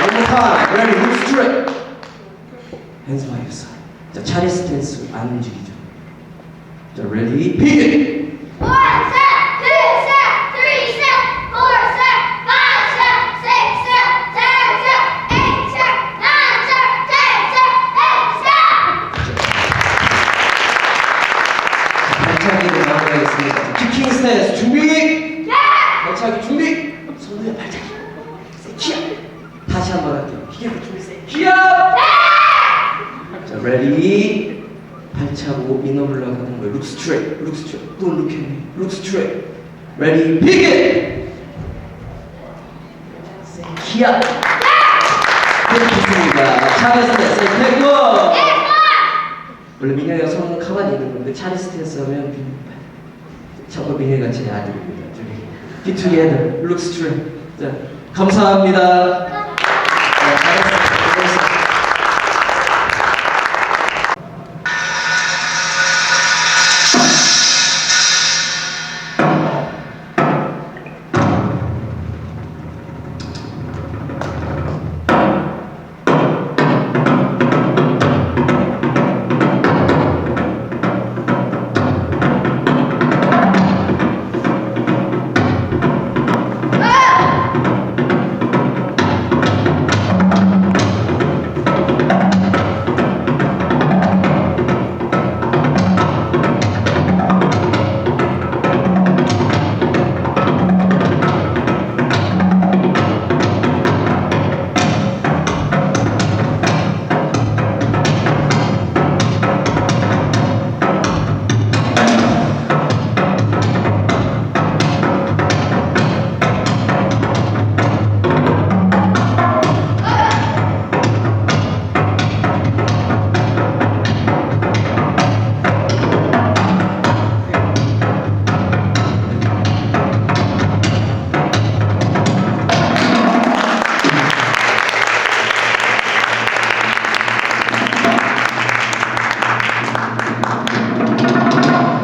One more time. Ready? Look straight. Hands by your side. 자, 차례 스탠스 안 움직이죠. 자, ready? begin. 발차기를 마무리하겠습니다. 키킹 스탠스 준비. 발차기 준비. 손에 발차기. 기압. 다시 한번 할게요. 기압 준비. 기압. 자, ready. 발차고 인어 올라가는 거예요. Look straight. Look straight. Don't look at me. Look straight. Ready. begin. 기압. 좋습니다. 차례 스탠스 태고. 원래 민혁이가 손은 가만히 있는 건데 차례 스탠스 하면 자꾸 민혁이 같이 아들입니다. Be together, look straight. 자, 감사합니다.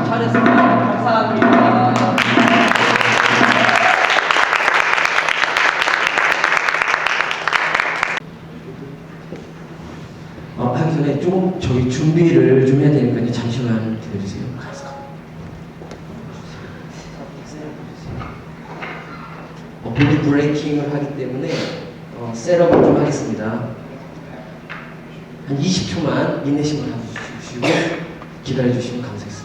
잘했어요. 하기 전에 조금 저희 준비를 좀 해야 되니까요. 잠시만 기다려주세요. 보디 브레이킹을 하기 때문에 셋업을 좀 하겠습니다. 한 20초만 인내심을 해주시고 기다려주시면 감사하겠습니다.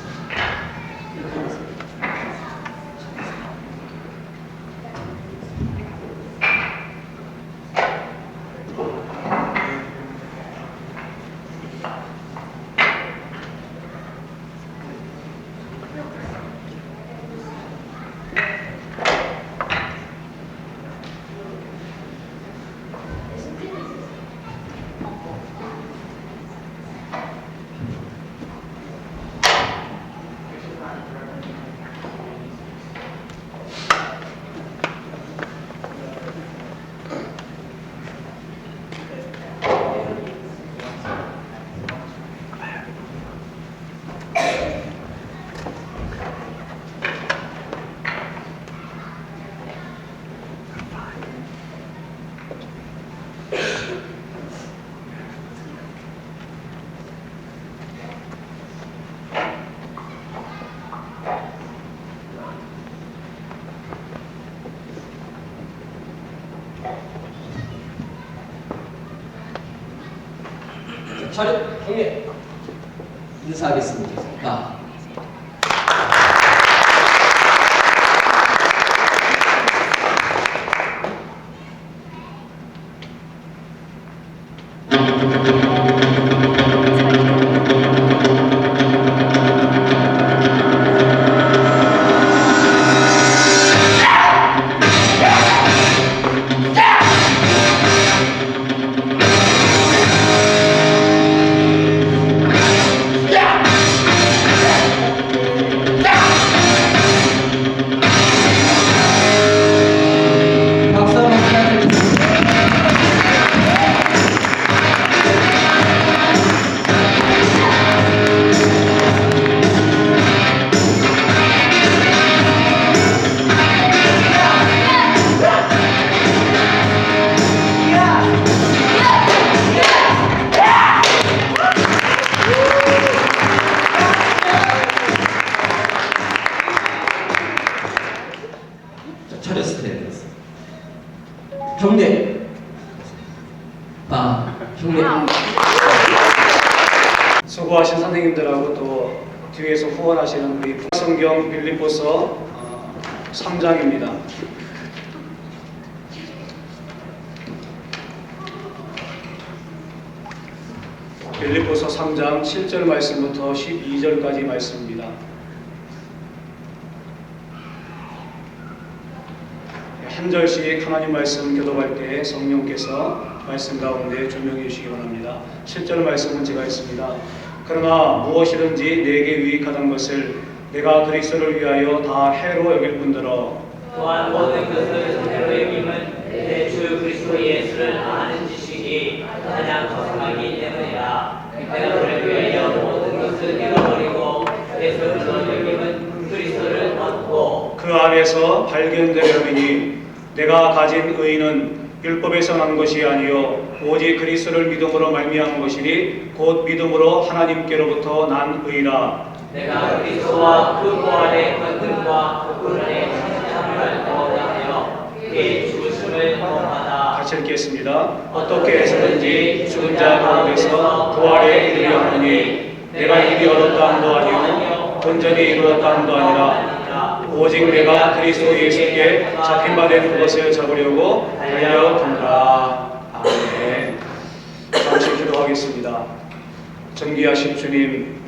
차렷 경례 인사하겠습니다. 자. 후원하시는 우리 성경 빌립보서 3장입니다. 빌립보서 3장 7절 말씀부터 12절까지 말씀입니다. 한 절씩 하나님 말씀 교독할 때 성령께서 말씀 가운데 조명해 주시기 바랍니다. 7절 말씀은 제가 했습니다. 그러나 무엇이든지 내게 유익하던 것을 내가 그리스도를 위하여 다 해로 여길 뿐더러 또한 모든 것을 해로 여김은 내 주 그리스도 예수를 아는 지식이 가장 거성하기 때문이라. 내가 그를 위하여 모든 것을 잃어버리고 예수를 여김은 그리스도를 얻고 그 안에서 발견되려니 내가 가진 의는 율법에서 난 것이 아니요 오직 그리스도를 믿음으로 말미암은 것이니 곧 믿음으로 하나님께로부터 난 의라. 내가 그리스도와 그 부활의 권능과 그 은혜의 참여를 경험하여 그의 죽으심을 경험하다. 같이 읽겠습니다. 어떻게 해서든지 죽은 자 가운데서 부활에 이르려 하느니 내가 이미 얻었다 함도 아니요 온전히 이루었다 함도 아니라 오직 내가 그리스도 예수께 잡힌 바 된 그것을 잡으려고 달려간다. 아멘. 잠시 기도하겠습니다. 존귀하신 주님,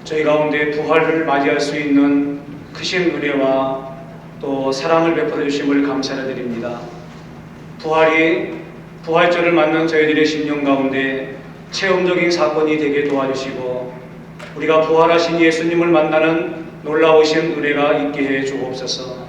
저희 가운데 부활을 맞이할 수 있는 크신 은혜와 또 사랑을 베풀어 주심을 감사드립니다. 부활절을 맞는 저희들의 심령 가운데 체험적인 사건이 되게 도와주시고 우리가 부활하신 예수님을 만나는 놀라우신 은혜가 있게 해 주옵소서.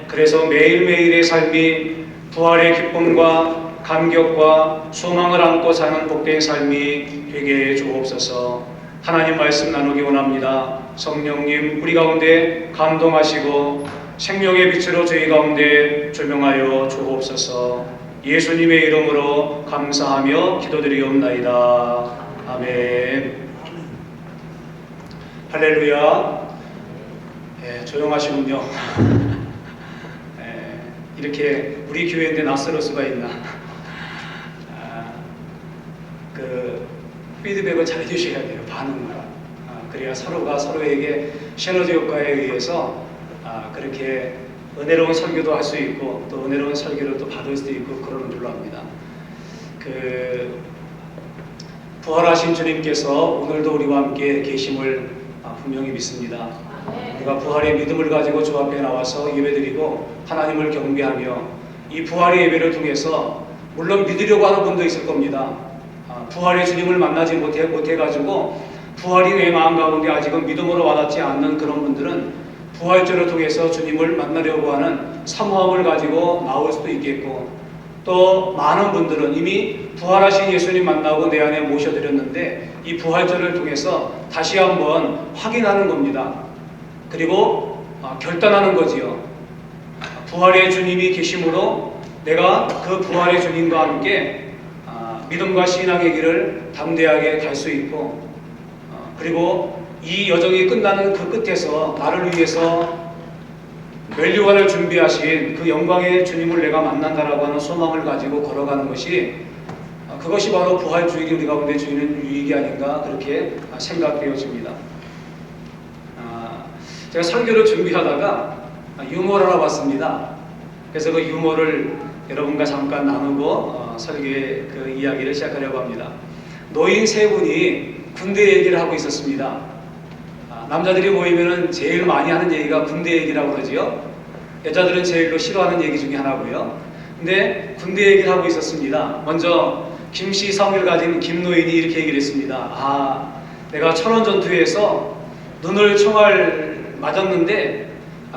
그래서 매일매일의 삶이 부활의 기쁨과 감격과 소망을 안고 사는 복된 삶이 되게 해 주옵소서. 하나님 말씀 나누기 원합니다. 성령님 우리 가운데 감동하시고 생명의 빛으로 저희 가운데 조명하여 주옵소서. 예수님의 이름으로 감사하며 기도드리옵나이다. 아멘. 할렐루야. 조용하시군요. 이렇게 우리 교회인데 낯설 수가 있나? 피드백을 잘 해주셔야 돼요. 반응을. 그래야 서로가 서로에게 시너지 효과에 의해서 그렇게 은혜로운 설교도 할 수 있고 또 은혜로운 설교를 또 받을 수도 있고 그러는 줄로 압니다. 부활하신 주님께서 오늘도 우리와 함께 계심을 분명히 믿습니다. 우리가 부활의 믿음을 가지고 주 앞에 나와서 예배드리고 하나님을 경배하며 이 부활의 예배를 통해서 물론 믿으려고 하는 분도 있을 겁니다. 부활의 주님을 만나지 못해가지고 부활이 내 마음 가운데 아직은 믿음으로 와닿지 않는 그런 분들은 부활절을 통해서 주님을 만나려고 하는 사모함을 가지고 나올 수도 있겠고 또 많은 분들은 이미 부활하신 예수님 만나고 내 안에 모셔드렸는데 이 부활절을 통해서 다시 한번 확인하는 겁니다. 그리고 결단하는 거지요. 부활의 주님이 계심으로 내가 그 부활의 주님과 함께 믿음과 신앙의 길을 담대하게 갈 수 있고 그리고 이 여정이 끝나는 그 끝에서 나를 위해서 멸류관을 준비하신 그 영광의 주님을 내가 만난다라고 하는 소망을 가지고 걸어가는 그것이 바로 부활주일이 우리 가운데 주는 유익이 아닌가 그렇게 생각되어집니다. 제가 설교를 준비하다가 유머를 하나 봤습니다. 그래서 그 유머를 여러분과 잠깐 나누고 설교의 그 이야기를 시작하려고 합니다. 노인 세 분이 군대 얘기를 하고 있었습니다. 남자들이 모이면 제일 많이 하는 얘기가 군대 얘기라고 그러지요. 여자들은 제일로 싫어하는 얘기 중에 하나고요. 근데 군대 얘기를 하고 있었습니다. 먼저 김씨 성을 가진 김노인이 이렇게 얘기를 했습니다. 내가 천원 전투에서 눈을 총알 맞았는데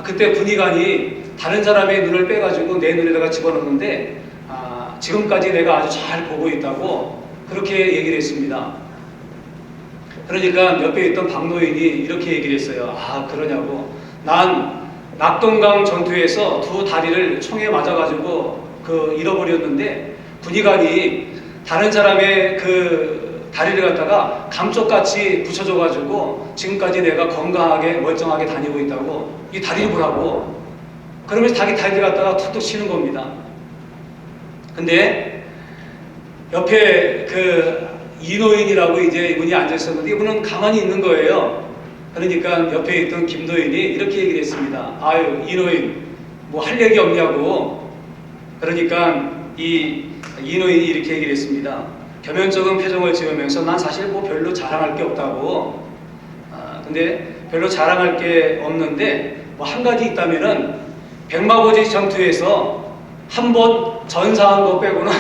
그때 군의관이 다른 사람의 눈을 빼가지고 내 눈에다가 집어넣는데 지금까지 내가 아주 잘 보고 있다고 그렇게 얘기를 했습니다. 그러니까 옆에 있던 박노인이 이렇게 얘기를 했어요. 그러냐고. 난 낙동강 전투에서 두 다리를 총에 맞아가지고 잃어버렸는데 군의관이 다른 사람의 그 다리를 갖다가 감쪽같이 붙여줘가지고 지금까지 내가 건강하게 멀쩡하게 다니고 있다고 이 다리를 보라고 그러면서 자기 다리를 갖다가 툭툭 치는 겁니다. 근데 옆에 이노인이라고 이제 이분이 앉아있었는데 이분은 가만히 있는 거예요. 그러니까 옆에 있던 김노인이 이렇게 얘기를 했습니다. 아유, 이노인 뭐 할 얘기 없냐고. 그러니까 이노인이 이렇게 얘기를 했습니다. 겸연쩍은 표정을 지으면서 난 사실 뭐 별로 자랑할 게 없다고. 근데 별로 자랑할 게 없는데 뭐 한 가지 있다면은 백마고지 전투에서 한 번 전사한 거 빼고는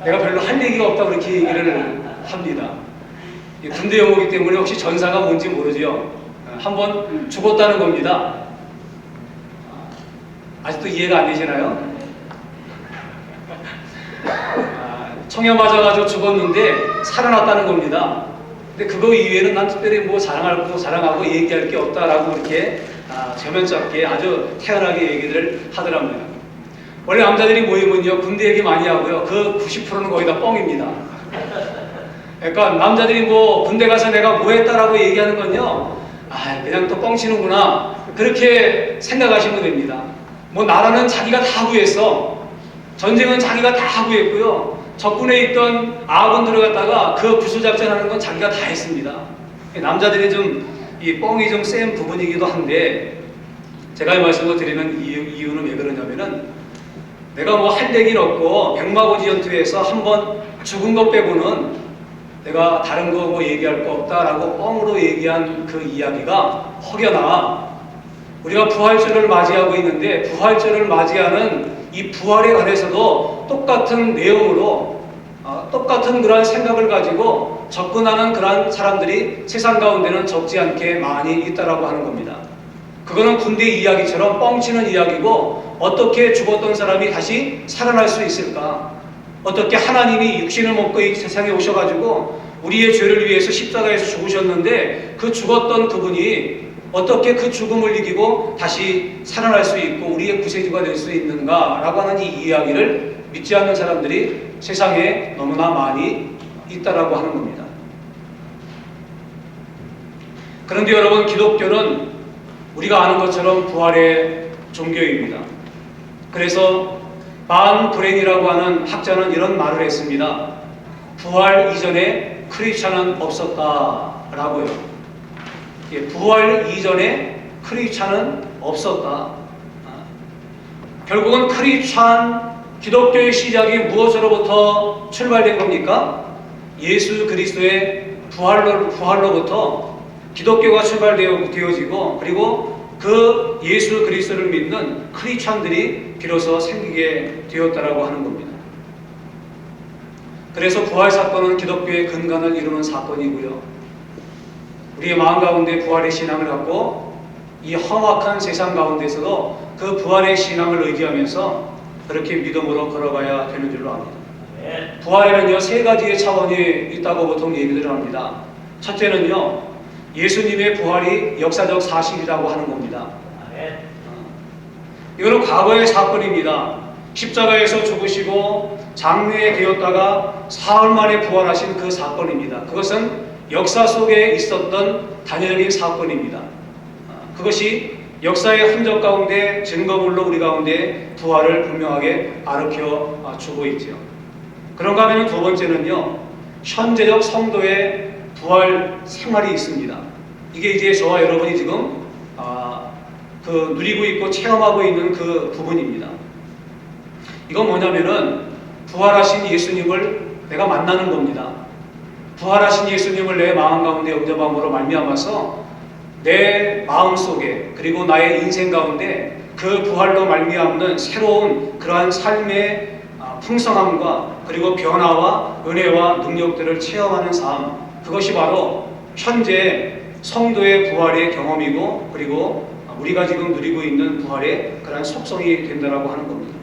내가 별로 할 얘기가 없다고 그렇게 얘기를 합니다. 군대 용어이기 때문에 혹시 전사가 뭔지 모르죠. 한 번 죽었다는 겁니다. 아직도 이해가 안 되시나요? 총에 맞아가지고 죽었는데 살아났다는 겁니다. 근데 그거 이외에는 난 특별히 뭐 자랑하고 얘기할 게 없다라고 그렇게 저면쩍게 아주 태연하게 얘기를 하더랍니다. 원래 남자들이 모이면요 군대 얘기 많이 하고요 그 90%는 거의 다 뻥입니다. 그러니까 남자들이 뭐 군대 가서 내가 뭐 했다라고 얘기하는 건요 그냥 또 뻥치는구나 그렇게 생각하시면 됩니다. 뭐 나라는 자기가 다 구했어. 전쟁은 자기가 다 구했고요 적군에 있던 아군들을 갖다가 그 부수작전하는 건 자기가 다 했습니다. 남자들이 좀 이 뻥이 좀 센 부분이기도 한데 제가 이 말씀을 드리는 이유는 왜 그러냐면은 내가 뭐 할 얘기는 없고 백마고지 전투에서 한번 죽은 것 빼고는 내가 다른 거 뭐 얘기할 거 없다라고 뻥으로 얘기한 그 이야기가 혹여나 우리가 부활절을 맞이하고 있는데 부활절을 맞이하는 이 부활에 관해서도 똑같은 내용으로 똑같은 그러한 생각을 가지고 접근하는 그러한 사람들이 세상 가운데는 적지 않게 많이 있다라고 하는 겁니다. 그거는 군대 이야기처럼 뻥치는 이야기고 어떻게 죽었던 사람이 다시 살아날 수 있을까? 어떻게 하나님이 육신을 먹고 이 세상에 오셔가지고 우리의 죄를 위해서 십자가에서 죽으셨는데 그 죽었던 그분이 어떻게 그 죽음을 이기고 다시 살아날 수 있고 우리의 구세주가 될 수 있는가라고 하는 이 이야기를 믿지 않는 사람들이 세상에 너무나 많이 있다라고 하는 겁니다. 그런데 여러분 기독교는 우리가 아는 것처럼 부활의 종교입니다. 그래서 반 브레인이라고 하는 학자는 이런 말을 했습니다. 부활 이전에 크리스찬은 없었다라고요. 부활 이전에 크리스찬은 없었다. 결국은 크리스찬 기독교의 시작이 무엇으로부터 출발된 겁니까? 예수 그리스도의 부활로부터 기독교가 출발되어지고 그리고 그 예수 그리스도를 믿는 크리스찬들이 비로소 생기게 되었다라고 하는 겁니다. 그래서 부활 사건은 기독교의 근간을 이루는 사건이고요. 우리의 마음 가운데 부활의 신앙을 갖고 이 험악한 세상 가운데서도 그 부활의 신앙을 의지하면서 그렇게 믿음으로 걸어가야 되는 줄로 압니다. 부활에는요 3가지의 차원이 있다고 보통 얘기를 합니다. 첫째는요 예수님의 부활이 역사적 사실이라고 하는 겁니다. 이거는 과거의 사건입니다. 십자가에서 죽으시고 장례에 되었다가 사흘 만에 부활하신 그 사건입니다. 그것은 역사 속에 있었던 단연적인 사건입니다. 그것이 역사의 흔적 가운데 증거물로 우리 가운데 부활을 분명하게 가르쳐 주고 있죠. 그런가 하면 두 번째는요 현재적 성도의 부활 생활이 있습니다. 이게 이제 저와 여러분이 지금 누리고 있고 체험하고 있는 그 부분입니다. 이건 뭐냐면은 부활하신 예수님을 내가 만나는 겁니다. 부활하신 예수님을 내 마음 가운데 영접함으로 말미암아서 내 마음 속에 그리고 나의 인생 가운데 그 부활로 말미암는 새로운 그러한 삶의 풍성함과 그리고 변화와 은혜와 능력들을 체험하는 삶, 그것이 바로 현재 성도의 부활의 경험이고 그리고 우리가 지금 누리고 있는 부활의 그러한 속성이 된다라고 하는 겁니다.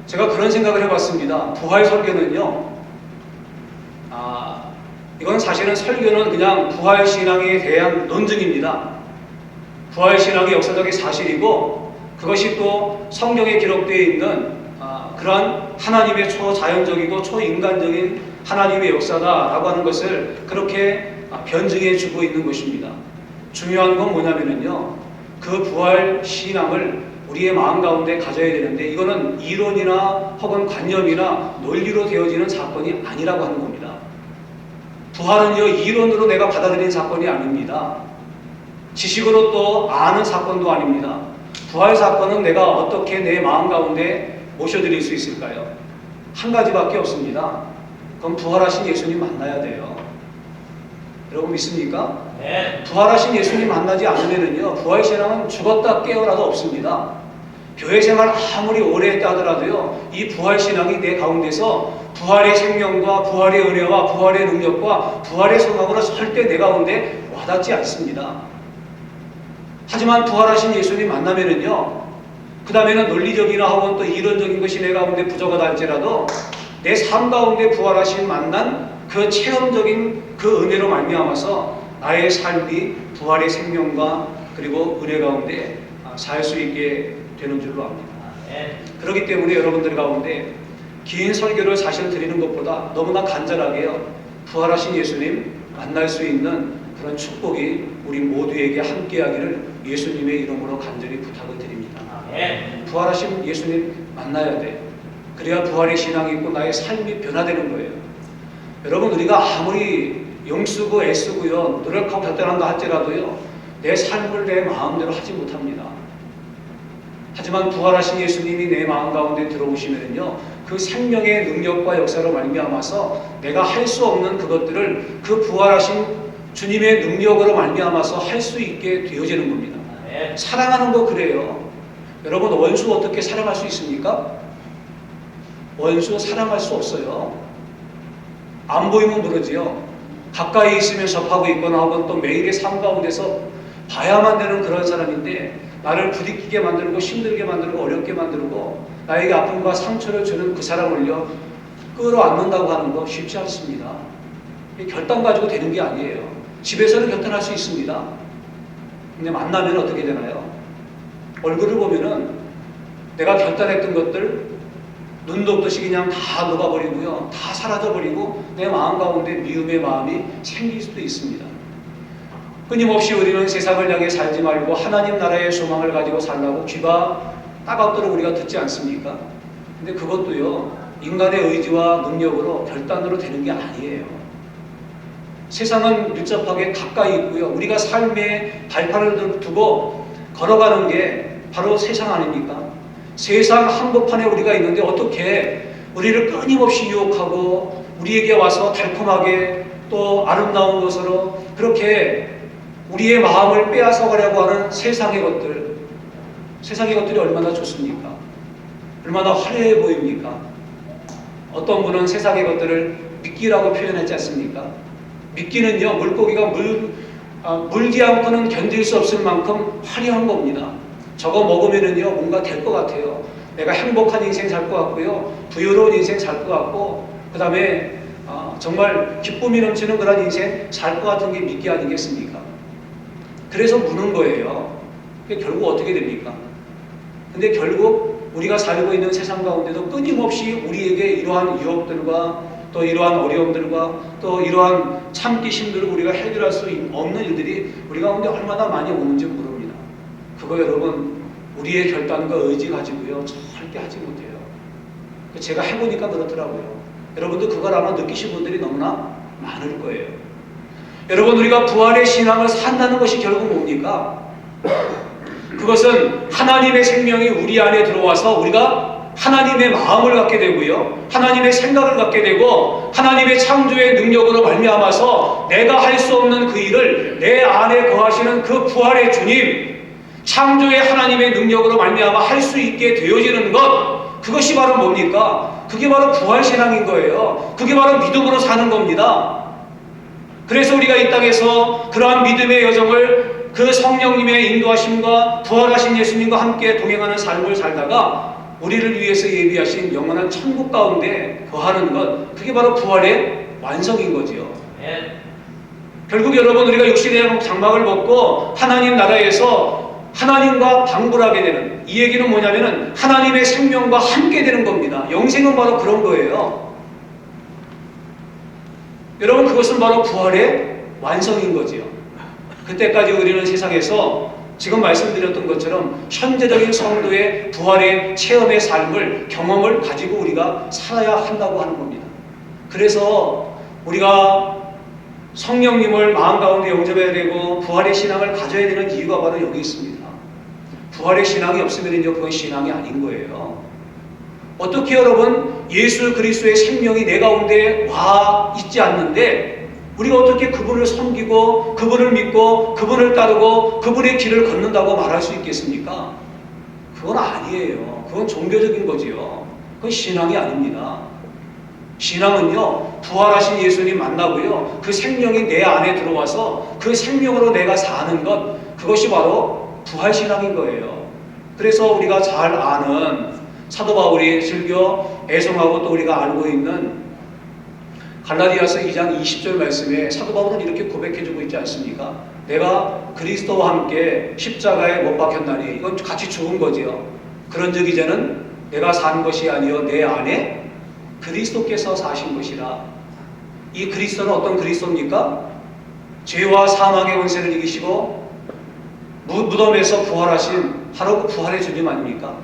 제가 그런 생각을 해봤습니다. 부활 설교는요, 이건 사실은 설교는 그냥 부활 신앙에 대한 논증입니다. 부활 신앙의 역사적인 사실이고 그것이 또 성경에 기록되어 있는 그러한 하나님의 초자연적이고 초인간적인 하나님의 역사다라고 하는 것을 그렇게 변증해 주고 있는 것입니다. 중요한 건 뭐냐면요, 그 부활 신앙을 우리의 마음 가운데 가져야 되는데 이거는 이론이나 혹은 관념이나 논리로 되어지는 사건이 아니라고 하는 겁니다. 부활은요, 이론으로 내가 받아들인 사건이 아닙니다. 지식으로 또 아는 사건도 아닙니다. 부활 사건은 내가 어떻게 내 마음 가운데 모셔드릴 수 있을까요? 한 가지밖에 없습니다. 그럼 부활하신 예수님 만나야 돼요. 여러분 믿습니까? 네. 부활하신 예수님 만나지 않으면요, 부활신앙은 죽었다 깨어나도 없습니다. 교회 생활 아무리 오래 했다 하더라도요, 이 부활신앙이 내 가운데서 부활의 생명과 부활의 은혜와 부활의 능력과 부활의 성함으로 절대 내 가운데 와닿지 않습니다. 하지만 부활하신 예수님 만나면은요, 그 다음에는 논리적이나 혹은 또 이론적인 것이 내 가운데 부족하다 할지라도 내 삶 가운데 부활하신 만난 그 체험적인 그 은혜로 말미암아서 나의 삶이 부활의 생명과 그리고 은혜 가운데 살 수 있게 되는 줄로 압니다. 네. 그렇기 때문에 여러분들 가운데 긴 설교를 사실 드리는 것보다 너무나 간절하게요, 부활하신 예수님 만날 수 있는 그런 축복이 우리 모두에게 함께하기를 예수님의 이름으로 간절히 부탁을 드립니다. 네. 부활하신 예수님 만나야 돼. 그래야 부활의 신앙이 있고 나의 삶이 변화되는 거예요. 여러분, 우리가 아무리 영쓰고 애쓰고요, 노력하고 결단한다 할지라도요, 내 삶을 내 마음대로 하지 못합니다. 하지만 부활하신 예수님이 내 마음 가운데 들어오시면요, 그 생명의 능력과 역사로 말미암아서 내가 할 수 없는 그것들을 그 부활하신 주님의 능력으로 말미암아서 할 수 있게 되어지는 겁니다. 네. 사랑하는 거 그래요. 여러분, 원수 어떻게 사랑할 수 있습니까? 원수 사랑할 수 없어요. 안 보이면 모르지요. 가까이 있으면 접하고 있거나 혹은 또 매일의 삶 가운데서 봐야만 되는 그런 사람인데, 나를 부딪히게 만들고 힘들게 만들고 어렵게 만들고 나에게 아픔과 상처를 주는 그 사람을요, 끌어안는다고 하는 거 쉽지 않습니다. 결단 가지고 되는 게 아니에요. 집에서는 결단할 수 있습니다. 근데 만나면 어떻게 되나요? 얼굴을 보면은 내가 결단했던 것들 눈도 없듯이 그냥 다 녹아버리고요, 다 사라져버리고 내 마음 가운데 미움의 마음이 생길 수도 있습니다. 끊임없이 우리는 세상을 향해 살지 말고 하나님 나라의 소망을 가지고 살라고 귀가 따갑도록 우리가 듣지 않습니까? 근데 그것도요, 인간의 의지와 능력으로 결단으로 되는 게 아니에요. 세상은 밀접하게 가까이 있고요, 우리가 삶의 발판을 두고 걸어가는 게 바로 세상 아닙니까? 세상 한복판에 우리가 있는데 어떻게 우리를 끊임없이 유혹하고 우리에게 와서 달콤하게 또 아름다운 것으로 그렇게 우리의 마음을 빼앗아 가려고 하는 세상의 것들이 얼마나 좋습니까? 얼마나 화려해 보입니까? 어떤 분은 세상의 것들을 미끼라고 표현했지 않습니까? 미끼는요, 물고기가 물지 않고는 견딜 수 없을 만큼 화려한 겁니다. 저거 먹으면은요, 뭔가 될 것 같아요. 내가 행복한 인생 살 것 같고요, 부유로운 인생 살 것 같고, 그 다음에 정말 기쁨이 넘치는 그런 인생 살 것 같은 게 미끼 아니겠습니까? 그래서 무는 거예요. 결국 어떻게 됩니까? 근데 결국 우리가 살고 있는 세상 가운데도 끊임없이 우리에게 이러한 유혹들과 또 이러한 어려움들과 또 이러한 참기 힘들고 우리가 해결할 수 없는 일들이 우리 가운데 얼마나 많이 오는지 모릅니다. 그거 여러분, 우리의 결단과 의지 가지고요, 절대 하지 못해요. 제가 해보니까 그렇더라고요. 여러분도 그걸 아마 느끼신 분들이 너무나 많을 거예요. 여러분, 우리가 부활의 신앙을 산다는 것이 결국 뭡니까? 그것은 하나님의 생명이 우리 안에 들어와서 우리가 하나님의 마음을 갖게 되고요, 하나님의 생각을 갖게 되고 하나님의 창조의 능력으로 말미암아서 내가 할 수 없는 그 일을 내 안에 거하시는 그 부활의 주님, 창조의 하나님의 능력으로 말미암아 할 수 있게 되어지는 것, 그것이 바로 뭡니까? 그게 바로 부활신앙인 거예요. 그게 바로 믿음으로 사는 겁니다. 그래서 우리가 이 땅에서 그러한 믿음의 여정을 그 성령님의 인도하심과 부활하신 예수님과 함께 동행하는 삶을 살다가 우리를 위해서 예비하신 영원한 천국 가운데 거하는 것, 그게 바로 부활의 완성인 거지요. 네. 결국 여러분, 우리가 육신의 장막을 벗고 하나님 나라에서 하나님과 방불하게 되는, 이 얘기는 뭐냐면은 하나님의 생명과 함께 되는 겁니다. 영생은 바로 그런 거예요. 여러분, 그것은 바로 부활의 완성인 거지요. 그때까지 우리는 세상에서 지금 말씀드렸던 것처럼 현재적인 성도의 부활의 체험의 삶을, 경험을 가지고 우리가 살아야 한다고 하는 겁니다. 그래서 우리가 성령님을 마음 가운데 영접해야 되고 부활의 신앙을 가져야 되는 이유가 바로 여기 있습니다. 부활의 신앙이 없으면요, 그건 신앙이 아닌 거예요. 어떻게 여러분 예수 그리스도의 생명이 내 가운데 와 있지 않는데 우리가 어떻게 그분을 섬기고 그분을 믿고 그분을 따르고 그분의 길을 걷는다고 말할 수 있겠습니까? 그건 아니에요. 그건 종교적인 거지요. 그건 신앙이 아닙니다. 신앙은요, 부활하신 예수님 만나고요, 그 생명이 내 안에 들어와서 그 생명으로 내가 사는 것, 그것이 바로 부활신앙인 거예요. 그래서 우리가 잘 아는 사도 바울이 즐겨 애송하고 또 우리가 알고 있는 갈라디아서 2장 20절 말씀에 사도 바울은 이렇게 고백해주고 있지 않습니까? 내가 그리스도와 함께 십자가에 못 박혔나니, 이건 같이 죽은 거지요. 그런즉 이제는 내가 산 것이 아니요 내 안에 그리스도께서 사신 것이라. 이 그리스도는 어떤 그리스도입니까? 죄와 사망의 권세를 이기시고 무덤에서 부활하신 바로 그 부활의 주님 아닙니까?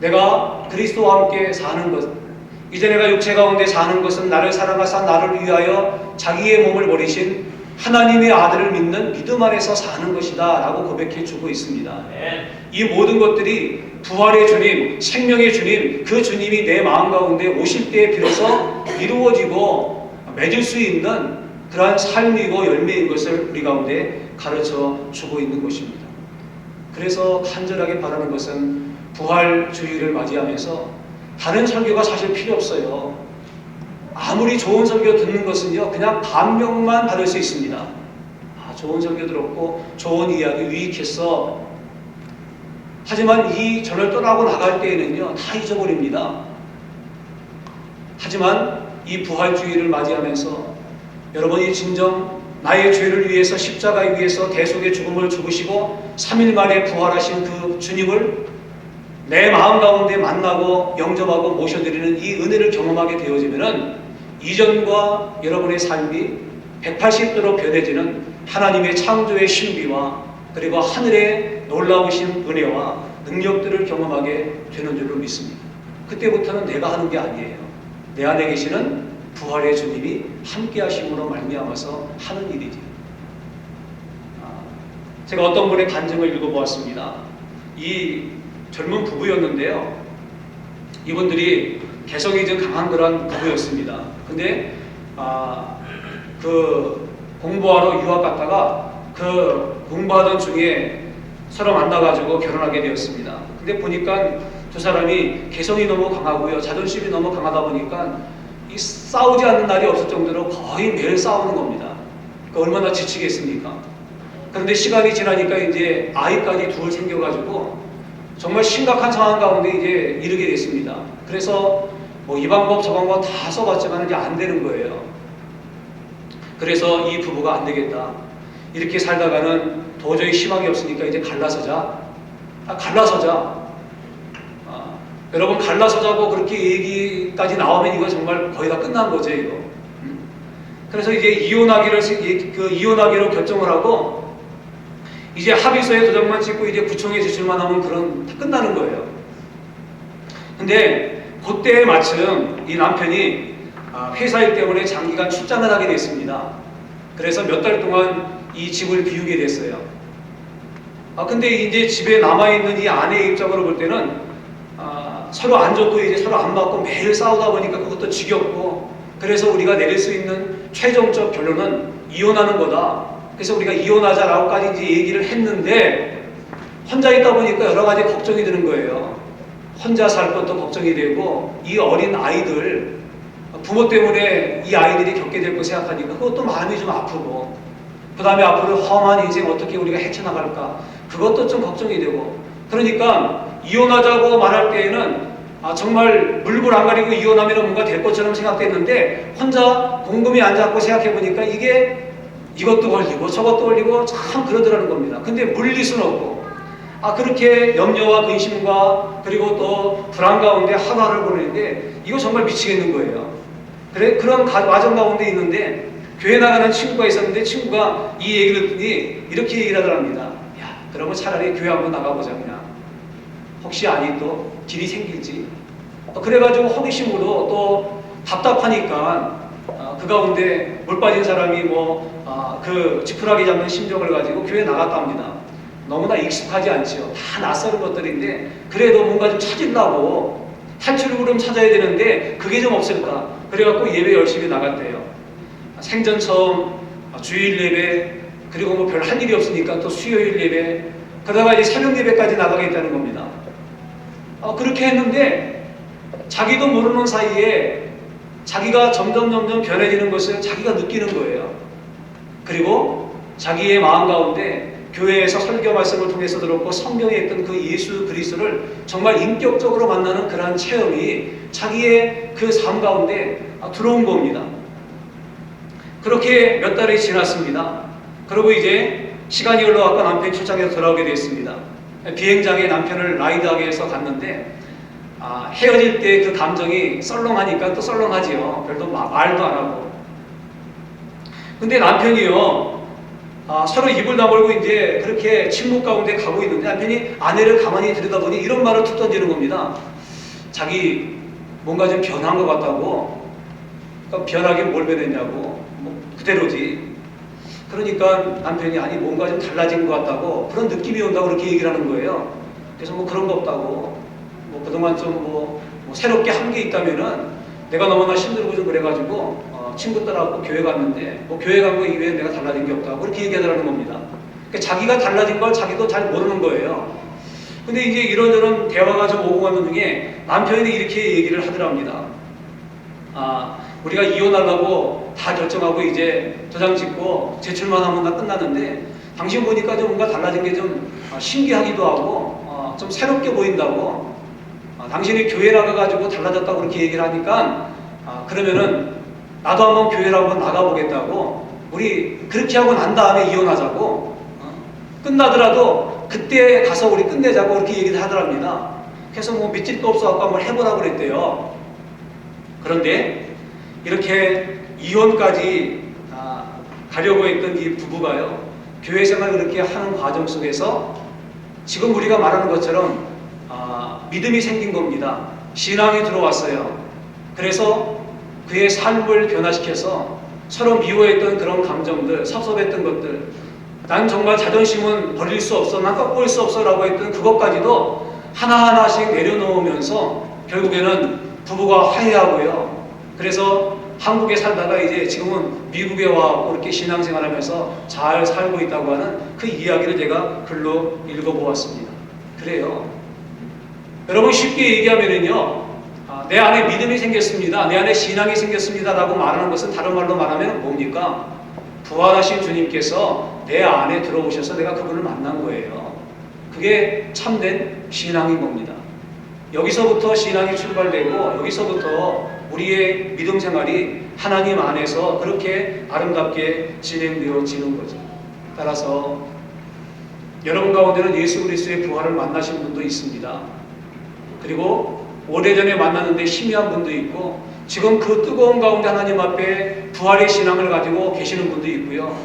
내가 그리스도와 함께 사는 것, 이제 내가 육체 가운데 사는 것은 나를 사랑하사 나를 위하여 자기의 몸을 버리신 하나님의 아들을 믿는 믿음 안에서 사는 것이다 라고 고백해 주고 있습니다. 이 모든 것들이 부활의 주님, 생명의 주님, 그 주님이 내 마음 가운데 오실 때에 비로소 이루어지고 맺을 수 있는 그러한 삶이고 열매인 것을 우리 가운데 가르쳐 주고 있는 것입니다. 그래서 간절하게 바라는 것은 부활 주일을 맞이하면서 다른 설교가 사실 필요 없어요. 아무리 좋은 설교 듣는 것은요, 그냥 감명만 받을 수 있습니다. 좋은 설교 들었고 좋은 이야기 유익했어. 하지만 이 전을 떠나고 나갈 때에는요, 다 잊어버립니다. 하지만 이 부활주의를 맞이하면서 여러분이 진정 나의 죄를 위해서 십자가 위에서 대속의 죽음을 죽으시고 3일 만에 부활하신 그 주님을 내 마음 가운데 만나고 영접하고 모셔드리는 이 은혜를 경험하게 되어지면은 이전과 여러분의 삶이 180도로 변해지는 하나님의 창조의 신비와 그리고 하늘의 놀라우신 은혜와 능력들을 경험하게 되는 줄로 믿습니다. 그때부터는 내가 하는 게 아니에요. 내 안에 계시는 부활의 주님이 함께 하심으로 말미암아서 하는 일이지. 제가 어떤 분의 간증을 읽어보았습니다. 이 젊은 부부였는데요, 이분들이 개성이 좀 강한 그런 부부였습니다. 근데 그 공부하러 유학 갔다가 그 공부하던 중에 서로 만나가지고 결혼하게 되었습니다. 근데 보니까 두 사람이 개성이 너무 강하고요, 자존심이 너무 강하다 보니까 이 싸우지 않는 날이 없을 정도로 거의 매일 싸우는 겁니다. 그러니까 얼마나 지치겠습니까? 그런데 시간이 지나니까 이제 아이까지 둘 생겨가지고 정말 심각한 상황 가운데 이제 이르게 됐습니다. 그래서 뭐 이 방법 저 방법 다 써봤지만 이제 안 되는 거예요. 그래서 이 부부가 안 되겠다, 이렇게 살다가는 도저히 희망이 없으니까 이제 갈라서자. 여러분, 갈라서자고 그렇게 얘기까지 나오면 이거 정말 거의 다 끝난 거죠, 이거. 그래서 이제 이혼하기로 결정을 하고 이제 합의서에 도장만 찍고 이제 구청에 제출만 하면 다 끝나는 거예요. 근데 그때에 마침 이 남편이 회사 일 때문에 장기간 출장을 하게 됐습니다. 그래서 몇 달 동안 이 집을 비우게 됐어요. 근데 이제 집에 남아있는 이 아내의 입장으로 볼 때는 서로 안 좋고 이제 서로 안 맞고 매일 싸우다 보니까 그것도 지겹고, 그래서 우리가 내릴 수 있는 최종적 결론은 이혼하는 거다. 그래서 우리가 이혼하자라고까지 이제 얘기를 했는데, 혼자 있다 보니까 여러 가지 걱정이 드는 거예요. 혼자 살 것도 걱정이 되고, 이 어린 아이들, 부모 때문에 이 아이들이 겪게 될 거 생각하니까 그것도 마음이 좀 아프고, 그 다음에 앞으로 험한 인생 어떻게 우리가 헤쳐나갈까, 그것도 좀 걱정이 되고. 그러니까 이혼하자고 말할 때에는 정말 물불 안 가리고 이혼하면 뭔가 될 것처럼 생각됐는데, 혼자 곰곰이 앉아갖고 생각해보니까 이게 이것도 걸리고 저것도 걸리고 참 그러더라는 겁니다. 근데 물릴 수는 없고, 그렇게 염려와 근심과 그리고 또 불안 가운데 하루하루를 보내는데 이거 정말 미치겠는 거예요. 그런 과정 가운데 있는데 교회 나가는 친구가 있었는데, 친구가 이 얘기를 듣더니 이렇게 얘기를 하더랍니다. 야, 그러면 차라리 교회 한번 나가보자. 그냥 혹시 또 길이 생길지. 그래가지고 호기심으로 또 답답하니까 그 가운데 물 빠진 사람이 그 지푸라기 잡는 심정을 가지고 교회 나갔답니다. 너무나 익숙하지 않지요. 다 낯설은 것들인데 그래도 뭔가 좀 찾으려고 탈출구를 좀 찾아야 되는데 그게 좀 없을까. 그래갖고 예배 열심히 나갔대요. 생전 처음 주일 예배, 그리고 뭐 별 할 일이 없으니까 또 수요일 예배, 그러다가 이제 새벽 예배까지 나가겠다는 겁니다. 그렇게 했는데 자기도 모르는 사이에 자기가 점점 변해지는 것을 자기가 느끼는 거예요. 그리고 자기의 마음 가운데 교회에서 설교 말씀을 통해서 들었고 성경에 있던 그 예수 그리스도를 정말 인격적으로 만나는 그러한 체험이 자기의 그 삶 가운데 들어온 겁니다. 그렇게 몇 달이 지났습니다. 그리고 이제 시간이 흘러갔고 남편이 출장에서 돌아오게 됐습니다. 비행장에 남편을 라이드하게 해서 갔는데 헤어질 때 그 감정이 썰렁하니까 또 썰렁하지요. 별도 말도 안 하고. 근데 남편이요, 서로 입을 다물고 이제 그렇게 침묵 가운데 가고 있는데 남편이 아내를 가만히 들여다보니 이런 말을 툭 던지는 겁니다. 자기 뭔가 좀 변한 것 같다고. 그러니까 변하긴 뭘 변했냐고. 뭐 그대로지. 그러니까 남편이 아니 뭔가 좀 달라진 것 같다고, 그런 느낌이 온다고 그렇게 얘기를 하는 거예요. 그래서 뭐 그런 거 없다고, 뭐 그동안 좀 뭐 새롭게 한 게 있다면은 내가 너무나 힘들고 좀 그래가지고 친구들하고 교회 갔는데 뭐 교회 간 거 이외에 내가 달라진 게 없다고 그렇게 얘기하더라는 겁니다. 그러니까 자기가 달라진 걸 자기도 잘 모르는 거예요. 근데 이제 이런저런 대화가 좀 오고 가는 중에 남편이 이렇게 얘기를 하더랍니다. 우리가 이혼하려고 다 결정하고 이제 도장 찍고 제출만 하면 다 끝났는데 당신 보니까 좀 뭔가 달라진 게 좀 신기하기도 하고 좀 새롭게 보인다고. 당신이 교회 나가가지고 달라졌다고 그렇게 얘기를 하니까 그러면은 나도 한번 교회를 한번 나가보겠다고, 우리 그렇게 하고 난 다음에 이혼하자고, 끝나더라도 그때 가서 우리 끝내자고 그렇게 얘기를 하더랍니다. 그래서 뭐 믿질 거 없어갖고 한번 해보라고 그랬대요. 그런데 이렇게 이혼까지 가려고 했던 이 부부가요, 교회 생활 그렇게 하는 과정 속에서 지금 우리가 말하는 것처럼 믿음이 생긴 겁니다. 신앙이 들어왔어요. 그래서 그의 삶을 변화시켜서 서로 미워했던 그런 감정들, 섭섭했던 것들, 난 정말 자존심은 버릴 수 없어, 난 꺾을 수 없어 라고 했던 그것까지도 하나하나씩 내려놓으면서 결국에는 부부가 화해하고요. 그래서 한국에 살다가 이제 지금은 미국에 와서 이렇게 신앙생활하면서 잘 살고 있다고 하는 그 이야기를 제가 글로 읽어보았습니다. 그래요. 여러분, 쉽게 얘기하면은요, 내 안에 믿음이 생겼습니다, 내 안에 신앙이 생겼습니다 라고 말하는 것은 다른 말로 말하면 뭡니까? 부활하신 주님께서 내 안에 들어오셔서 내가 그분을 만난 거예요. 그게 참된 신앙인 겁니다. 여기서부터 신앙이 출발되고 여기서부터 우리의 믿음 생활이 하나님 안에서 그렇게 아름답게 진행되어지는 거죠. 따라서 여러분 가운데는 예수 그리스도의 부활을 만나신 분도 있습니다. 그리고 오래전에 만났는데 희미한 분도 있고, 지금 그 뜨거운 가운데 하나님 앞에 부활의 신앙을 가지고 계시는 분도 있고요.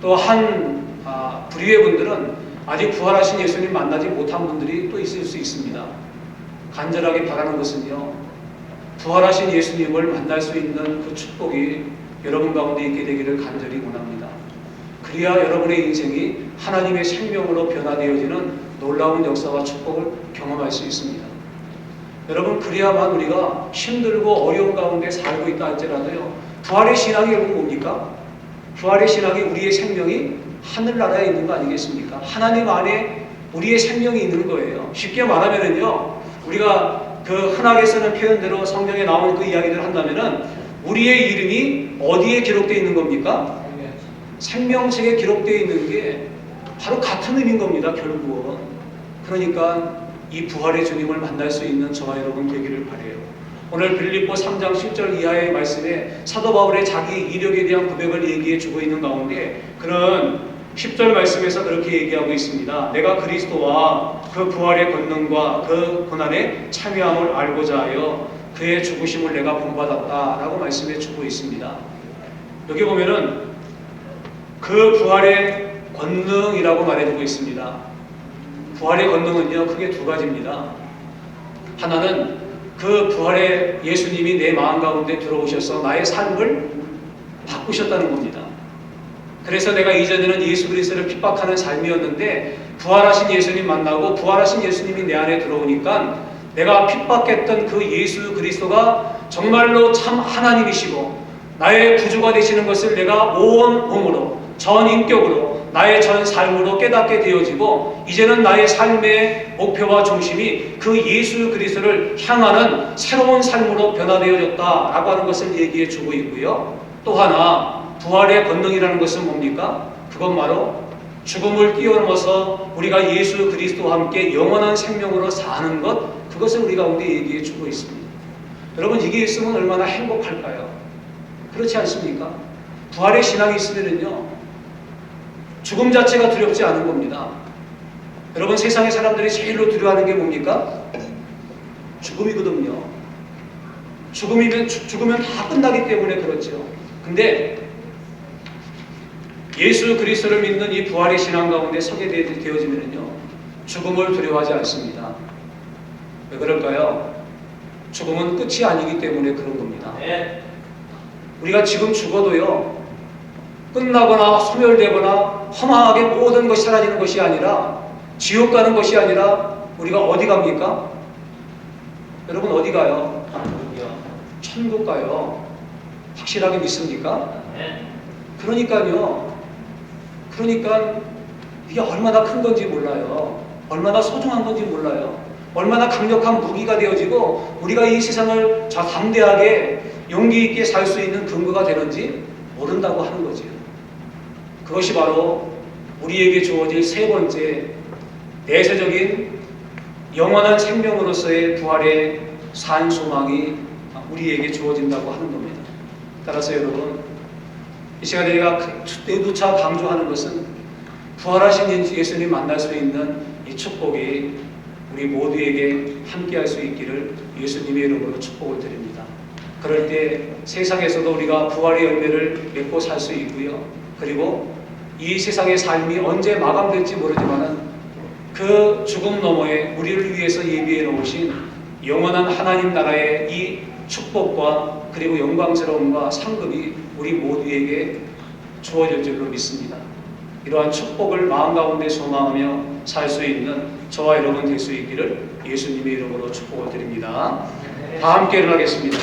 또 한 부류의 분들은 아직 부활하신 예수님 만나지 못한 분들이 또 있을 수 있습니다. 간절하게 바라는 것은요, 부활하신 예수님을 만날 수 있는 그 축복이 여러분 가운데 있게 되기를 간절히 원합니다. 그래야 여러분의 인생이 하나님의 생명으로 변화되어지는 놀라운 역사와 축복을 경험할 수 있습니다. 여러분, 그래야만 우리가 힘들고 어려운 가운데 살고 있다 할지라도요, 부활의 신앙이 결국 뭡니까? 부활의 신앙이 우리의 생명이 하늘나라에 있는 거 아니겠습니까? 하나님 안에 우리의 생명이 있는 거예요. 쉽게 말하면은요, 우리가 그 흔하게 쓰는 표현대로 성경에 나오는 그 이야기를 한다면은 우리의 이름이 어디에 기록되어 있는 겁니까? 생명책에 기록되어 있는 게 바로 같은 의미인 겁니다, 결국은. 그러니까 이 부활의 주님을 만날 수 있는 저와 여러분 되기를 바라요. 오늘 빌립보 3장 10절 이하의 말씀에 사도 바울의 자기 이력에 대한 고백을 얘기해 주고 있는 가운데 그는 10절 말씀에서 그렇게 얘기하고 있습니다. 내가 그리스도와 그 부활의 권능과 그 고난에 참여함을 알고자 하여 그의 죽으심을 내가 본받았다 라고 말씀해 주고 있습니다. 여기 보면은 그 부활의 권능이라고 말해주고 있습니다. 부활의 권능은요, 크게 두 가지입니다. 하나는 그 부활의 예수님이 내 마음 가운데 들어오셔서 나의 삶을 바꾸셨다는 겁니다. 그래서 내가 이전에는 예수 그리스도를 핍박하는 삶이었는데 부활하신 예수님 만나고 부활하신 예수님이 내 안에 들어오니까 내가 핍박했던 그 예수 그리스도가 정말로 참 하나님이시고 나의 구주가 되시는 것을 내가 온 몸으로 전 인격으로 나의 전 삶으로 깨닫게 되어지고 이제는 나의 삶의 목표와 중심이 그 예수 그리스도를 향하는 새로운 삶으로 변화되어졌다라고 하는 것을 얘기해 주고 있고요. 또 하나 부활의 권능이라는 것은 뭡니까? 그건 바로 죽음을 뛰어넘어서 우리가 예수 그리스도와 함께 영원한 생명으로 사는 것, 그것을 우리 가운데 얘기해 주고 있습니다. 여러분, 이게 있으면 얼마나 행복할까요? 그렇지 않습니까? 부활의 신앙이 있으면요 죽음 자체가 두렵지 않은 겁니다. 여러분, 세상의 사람들이 제일로 두려워하는 게 뭡니까? 죽음이거든요. 죽으면 다 끝나기 때문에 그렇죠. 근데 예수 그리스도를 믿는 이 부활의 신앙 가운데 서게 되어지면요 죽음을 두려워하지 않습니다. 왜 그럴까요? 죽음은 끝이 아니기 때문에 그런 겁니다. 네. 우리가 지금 죽어도요 끝나거나 소멸되거나 허망하게 모든 것이 사라지는 것이 아니라 지옥 가는 것이 아니라 우리가 어디 갑니까? 여러분, 어디 가요? 천국 가요. 확실하게 믿습니까? 네. 그러니까 이게 얼마나 큰 건지 몰라요. 얼마나 소중한 건지 몰라요. 얼마나 강력한 무기가 되어지고 우리가 이 세상을 담대하게 용기 있게 살 수 있는 근거가 되는지 모른다고 하는 거죠. 그것이 바로 우리에게 주어질 세 번째 내세적인 영원한 생명으로서의 부활의 산 소망이 우리에게 주어진다고 하는 겁니다. 따라서 여러분, 이 시간에 내가 되누차 강조하는 것은 부활하신 예수님 만날 수 있는 이 축복이 우리 모두에게 함께할 수 있기를 예수님의 이름으로 축복을 드립니다. 그럴 때 세상에서도 우리가 부활의 열매를 맺고 살 수 있고요. 그리고 이 세상의 삶이 언제 마감될지 모르지만은 그 죽음 너머에 우리를 위해서 예비해 놓으신 영원한 하나님 나라의 이 축복과 그리고 영광스러움과 상급이 우리 모두에게 주어질 줄로 믿습니다. 이러한 축복을 마음 가운데 소망하며 살 수 있는 저와 여러분 될 수 있기를 예수님의 이름으로 축복을 드립니다. 다 함께 일어나겠습니다.